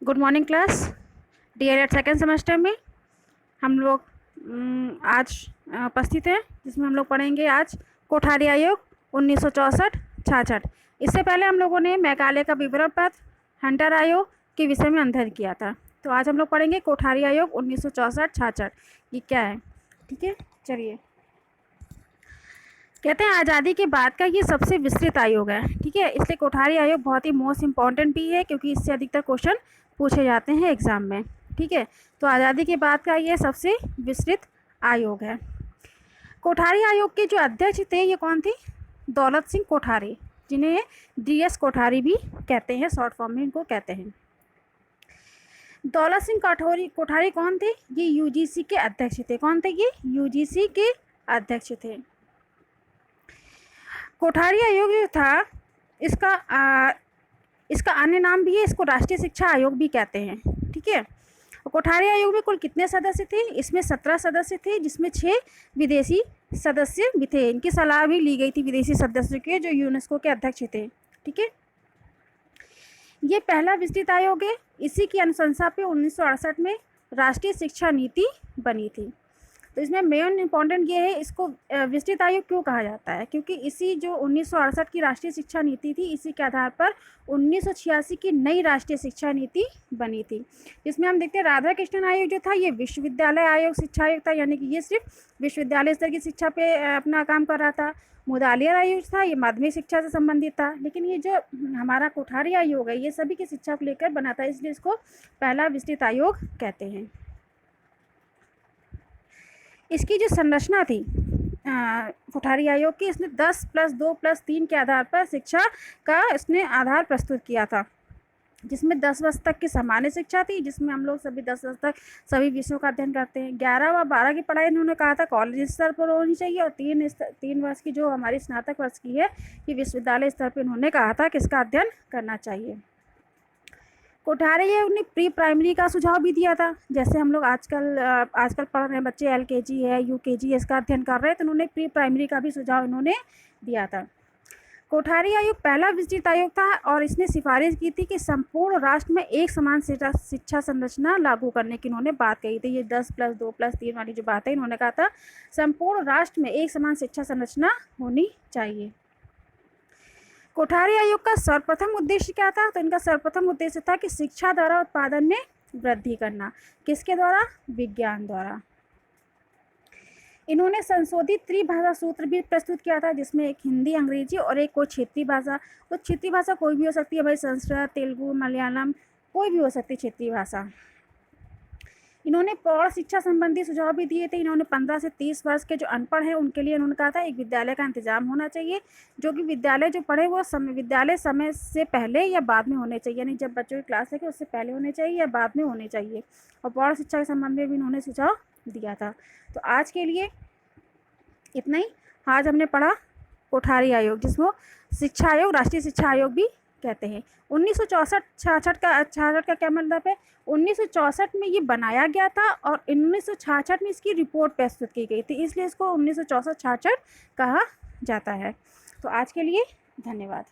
Good morning class. DElEd second semester में हम लोग आज उपस्थित हैं, जिसमें हम लोग पढ़ेंगे आज कोठारी आयोग 1964-66। इससे पहले हम लोगों ने मेघालय का विवरण पत्र हंटर आयोग के विषय में अध्ययन किया था। तो आज हम लोग पढ़ेंगे कोठारी आयोग 1964-66 ये क्या है। ठीक है, चलिए। कहते हैं आज़ादी के बाद का ये सबसे विस्तृत आयोग है। ठीक है, इसलिए कोठारी आयोग बहुत ही मोस्ट इम्पॉर्टेंट भी है, क्योंकि इससे अधिकतर क्वेश्चन पूछे जाते हैं एग्जाम में। ठीक है, तो आज़ादी के बाद का ये सबसे विस्तृत आयोग है। कोठारी आयोग के जो अध्यक्ष थे ये कौन थे? दौलत सिंह कोठारी, जिन्हें DS कोठारी भी कहते हैं, शॉर्ट फॉर्म में इनको कहते हैं। दौलत सिंह कोठारी कौन थे? ये UGC के अध्यक्ष थे। कौन थे ये? UGC के अध्यक्ष थे। कोठारी आयोग जो था इसका अन्य नाम भी है, इसको राष्ट्रीय शिक्षा आयोग भी कहते हैं। ठीक है, कोठारी आयोग में कुल कितने सदस्य थे? इसमें 17 सदस्य थे, जिसमें 6 विदेशी सदस्य भी थे। इनकी सलाह भी ली गई थी विदेशी सदस्यों के, जो यूनेस्को के अध्यक्ष थे। ठीक है, ये पहला विस्तृत आयोग है। इसी की अनुशंसा पे 1968 में राष्ट्रीय शिक्षा नीति बनी थी। तो इसमें मेन इम्पॉर्टेंट ये है, इसको विस्तृत आयोग क्यों कहा जाता है? क्योंकि इसी जो 1968 की राष्ट्रीय शिक्षा नीति थी, इसी के आधार पर 1986 की नई राष्ट्रीय शिक्षा नीति बनी थी। इसमें हम देखते हैं राधा कृष्णन आयोग जो था ये विश्वविद्यालय आयोग शिक्षा आयोग था, यानी कि ये सिर्फ विश्वविद्यालय स्तर की शिक्षा पे अपना काम कर रहा था। मुदालियर आयोग था, ये माध्यमिक शिक्षा से संबंधित था। लेकिन ये जो हमारा कोठारी आयोग है, ये सभी की शिक्षा को लेकर बना था, इसलिए इसको पहला विस्तृत आयोग कहते हैं। इसकी जो संरचना थी कोठारी आयोग की, इसने 10+2+3 के आधार पर शिक्षा का इसने आधार प्रस्तुत किया था, जिसमें 10 वर्ष तक की सामान्य शिक्षा थी, जिसमें हम लोग सभी 10 वर्ष तक सभी विषयों का अध्ययन करते हैं। 11 व 12 की पढ़ाई इन्होंने कहा था कॉलेज स्तर पर होनी चाहिए, और 3 वर्ष की जो हमारी स्नातक वर्ष की है, ये विश्वविद्यालय स्तर पर इन्होंने कहा था कि इसका अध्ययन करना चाहिए। कोठारी आयोग ने प्री प्राइमरी का सुझाव भी दिया था। जैसे हम लोग आजकल पढ़ रहे हैं बच्चे, LKG है, UKG है, इसका अध्ययन कर रहे हैं, तो उन्होंने प्री प्राइमरी का भी सुझाव इन्होंने दिया था। कोठारी आयोग पहला विस्तृत आयोग था, और इसने सिफारिश की थी कि संपूर्ण राष्ट्र में एक समान शिक्षा संरचना लागू करने की इन्होंने बात कही थी। ये 10+2+3 वाली जो बात है, इन्होंने कहा था संपूर्ण राष्ट्र में एक समान शिक्षा संरचना होनी चाहिए। कोठारी आयोग का सर्वप्रथम उद्देश्य क्या था? तो इनका सर्वप्रथम उद्देश्य था कि शिक्षा द्वारा उत्पादन में वृद्धि करना। किसके द्वारा? विज्ञान द्वारा। इन्होंने संशोधित त्रिभाषा सूत्र भी प्रस्तुत किया था, जिसमें एक हिंदी, अंग्रेजी और एक कोई क्षेत्रीय भाषा। तो क्षेत्रीय भाषा कोई भी हो सकती है भाई, संस्कृत, तेलुगु, मलयालम, कोई भी हो सकती है क्षेत्रीय भाषा। इन्होंने प्रौढ़ शिक्षा संबंधी सुझाव भी दिए थे। इन्होंने 15 से 30 वर्ष के जो अनपढ़ हैं उनके लिए इन्होंने कहा था एक विद्यालय का इंतजाम होना चाहिए, जो कि विद्यालय जो पढ़े वो विद्यालय समय से पहले या बाद में होने चाहिए, यानी जब बच्चों की क्लास है कि उससे पहले होने चाहिए या बाद में होने चाहिए। और प्रौढ़ शिक्षा के संबंध में भी इन्होंने सुझाव दिया था। तो आज के लिए इतना ही। आज हमने पढ़ा कोठारी आयोग, जिसको शिक्षा आयोग, राष्ट्रीय शिक्षा आयोग भी कहते हैं। 1964-66 का क्या मतलब है? 1964 में ये बनाया गया था, और 1966 में इसकी रिपोर्ट प्रस्तुत की गई थी, इसलिए इसको 1964-66 कहा जाता है। तो आज के लिए धन्यवाद।